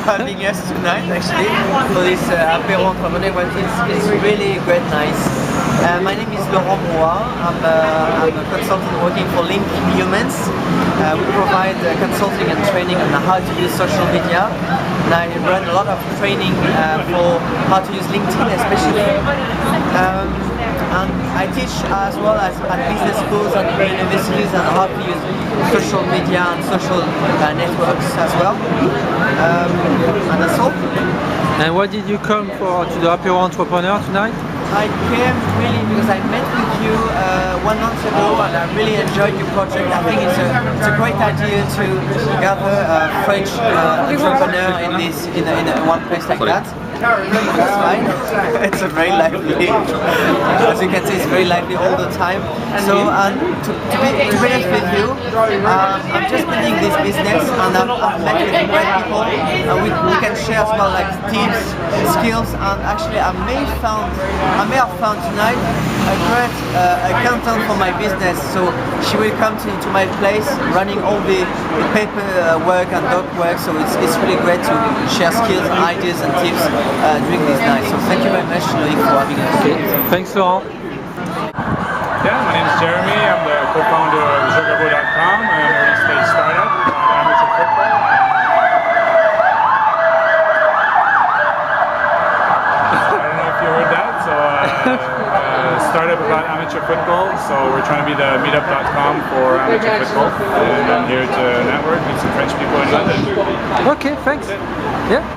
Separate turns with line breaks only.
having us tonight, actually, for this apéro entre entrepreneurs. It's really great, nice. My name is Laurent Brouard. I'm a consultant working for Link Humans. We provide consulting and training on how to use social media. And I run a lot of training for how to use LinkedIn, especially. And I teach as well as at business schools and universities on how to use social media and social networks as well. And that's all.
And why did you come to the Apéro Entrepreneur tonight?
I came really because I met with you 1 month ago and I really enjoyed your project. I think it's a great idea to gather a French entrepreneur in one place like that. That's fine. It's a very lively, as you can see, it's very lively all the time. So to be honest with you, I'm just building this business and I've met with great people and we can share as well like tips, skills, and actually I may have found tonight a great accountant for my business. So she will come to my place running all the paper work and doc work, so it's really great to share skills and ideas and tips during this night. So thank you very much, Loïc, for having us.
Okay. Thanks, Laurent.
Yeah, my name is Jeremy. I'm the co-founder of Jogabo.com, an early-stage startup on amateur football. I don't know if you heard that. So, startup about amateur football. So we're trying to be the meetup.com for amateur football, and I'm here to network with some French people in London.
Okay, thanks. Yeah.